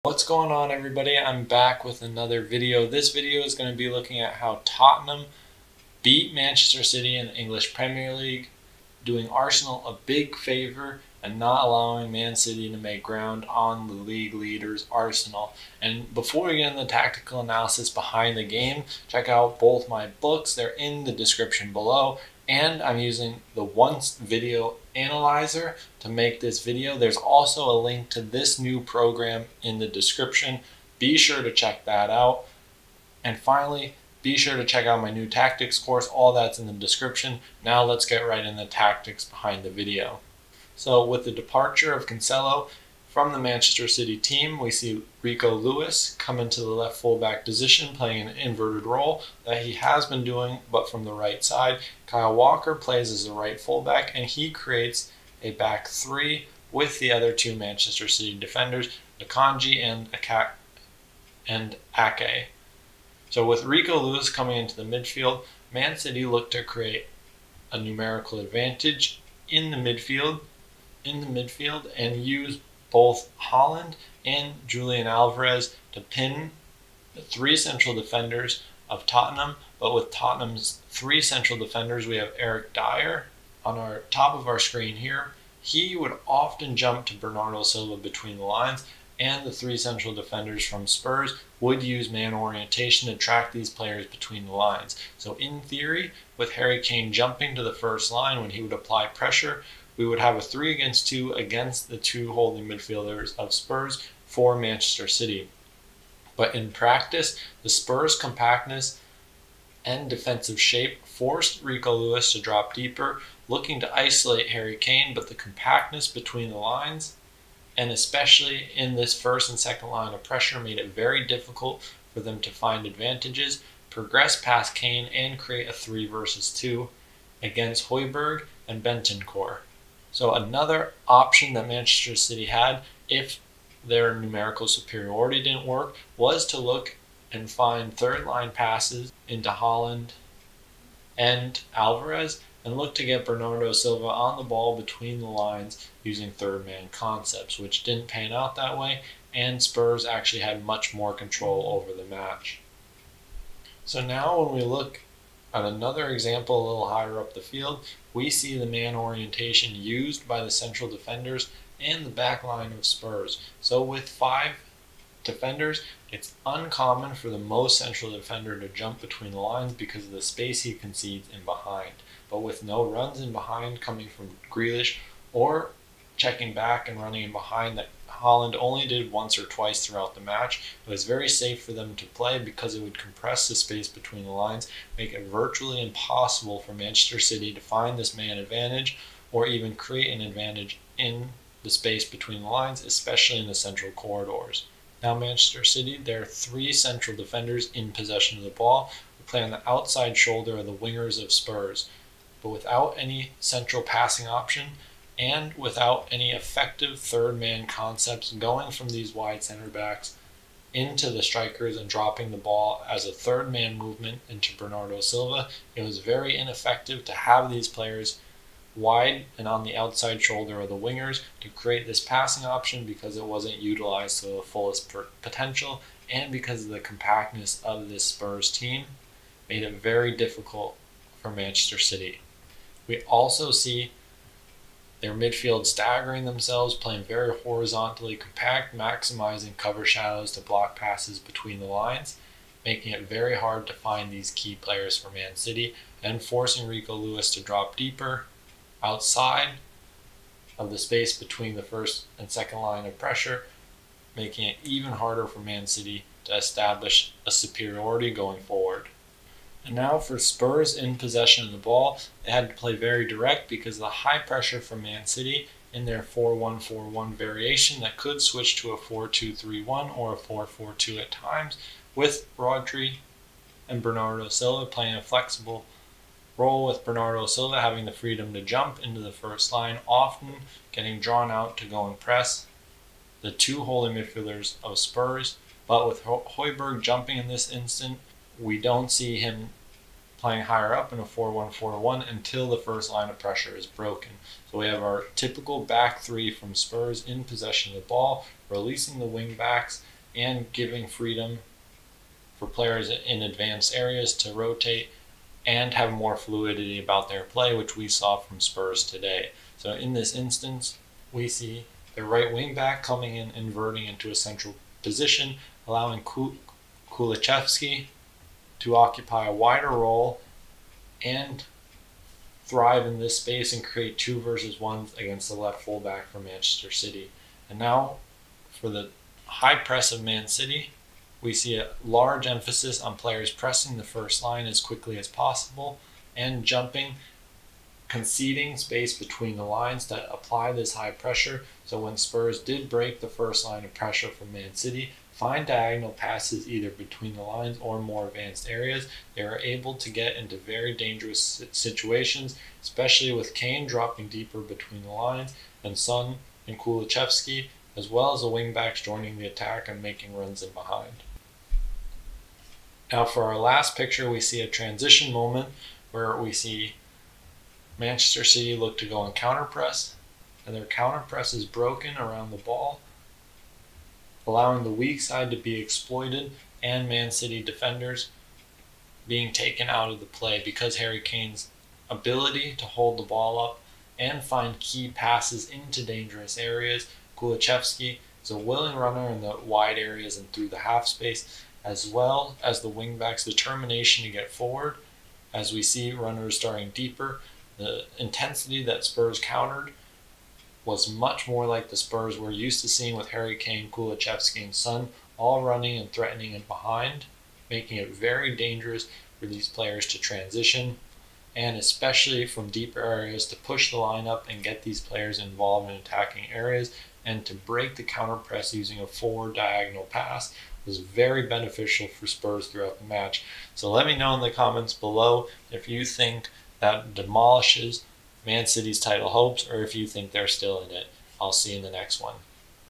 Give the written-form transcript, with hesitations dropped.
What's going on, everybody? I'm back with another video. This video is going to be looking at how Tottenham beat Manchester City in the English Premier League, doing Arsenal a big favor and not allowing Man City to make ground on the league leaders Arsenal. And before we get into the tactical analysis behind the game, check out both my books. They're in the description below. And I'm using the Once Video Analyzer to make this video. There's also a link to this new program in the description. Be sure to check that out. And finally, be sure to check out my new tactics course. All that's in the description. Now let's get right into the tactics behind the video. So with the departure of Cancelo from the Manchester City team, we see Rico Lewis come into the left fullback position, playing an inverted role that he has been doing, but from the right side. Kyle Walker plays as the right fullback, and he creates a back three with the other two Manchester City defenders, Akanji and Ake. So with Rico Lewis coming into the midfield, Man City looked to create a numerical advantage in the midfield and use both Haaland and Julian Alvarez to pin the three central defenders of Tottenham. But with Tottenham's three central defenders, we have Eric Dyer on our top of our screen here. He would often jump to Bernardo Silva between the lines, and the three central defenders from Spurs would use man orientation to track these players between the lines. So in theory, with Harry Kane jumping to the first line when he would apply pressure, we would have a 3 against 2 against the two holding midfielders of Spurs for Manchester City. But in practice, the Spurs' compactness and defensive shape forced Rico Lewis to drop deeper, looking to isolate Harry Kane, but the compactness between the lines, and especially in this first and second line of pressure, made it very difficult for them to find advantages, progress past Kane, and create a 3 versus 2 against Højbjerg and Bentancur. So another option that Manchester City had, if their numerical superiority didn't work, was to look and find third line passes into Haaland and Alvarez and look to get Bernardo Silva on the ball between the lines using third man concepts, which didn't pan out that way, and Spurs actually had much more control over the match. So now when we look at another example a little higher up the field, we see the man orientation used by the central defenders and the back line of Spurs. So with 5 defenders, it's uncommon for the most central defender to jump between the lines because of the space he concedes in behind. But with no runs in behind coming from Grealish or checking back and running in behind that Haaland only did once or twice throughout the match, it was very safe for them to play because it would compress the space between the lines, make it virtually impossible for Manchester City to find this man advantage or even create an advantage in the space between the lines, especially in the central corridors. Now Manchester City, there are 3 central defenders in possession of the ball who play on the outside shoulder of the wingers of Spurs. But without any central passing option, and without any effective third man concepts going from these wide center backs into the strikers and dropping the ball as a third man movement into Bernardo Silva, it was very ineffective to have these players wide and on the outside shoulder of the wingers to create this passing option because it wasn't utilized to the fullest potential, and because of the compactness of this Spurs team made it very difficult for Manchester City. We also see their midfield staggering themselves, playing very horizontally compact, maximizing cover shadows to block passes between the lines, making it very hard to find these key players for Man City, and forcing Rico Lewis to drop deeper outside of the space between the first and second line of pressure, making it even harder for Man City to establish a superiority going forward. And now for Spurs in possession of the ball, they had to play very direct because of the high pressure from Man City in their 4-1-4-1 variation that could switch to a 4-2-3-1 or a 4-4-2 at times, with Rodri and Bernardo Silva playing a flexible role, with Bernardo Silva having the freedom to jump into the first line, often getting drawn out to go and press the two holding midfielders of Spurs. But with Højbjerg jumping in this instant, we don't see him playing higher up in a 4-1-4-1 until the first line of pressure is broken. So we have our typical back 3 from Spurs in possession of the ball, releasing the wing backs and giving freedom for players in advanced areas to rotate and have more fluidity about their play, which we saw from Spurs today. So in this instance, we see the right wing back coming in, inverting into a central position, allowing Kulusevski to occupy a wider role and thrive in this space and create 2 versus 1s against the left fullback for Manchester City. And now for the high press of Man City, we see a large emphasis on players pressing the first line as quickly as possible and jumping, conceding space between the lines that apply this high pressure. So when Spurs did break the first line of pressure from Man City, find diagonal passes either between the lines or more advanced areas, they were able to get into very dangerous situations, especially with Kane dropping deeper between the lines and Son and Kulusevski, as well as the wingbacks joining the attack and making runs in behind. Now for our last picture, we see a transition moment where we see Manchester City look to go on counter press, and their counter press is broken around the ball, allowing the weak side to be exploited and Man City defenders being taken out of the play because Harry Kane's ability to hold the ball up and find key passes into dangerous areas. Kulusevski is a willing runner in the wide areas and through the half space, as well as the wingbacks' determination to get forward. As we see runners starting deeper, the intensity that Spurs countered was much more like the Spurs we're used to seeing with Harry Kane, Kulusevski, and Son all running and threatening and behind, making it very dangerous for these players to transition, and especially from deeper areas to push the line up and get these players involved in attacking areas, and to break the counter press using a forward diagonal pass was very beneficial for Spurs throughout the match. So let me know in the comments below if you think that demolishes Man City's title hopes or if you think they're still in it. I'll see you in the next one.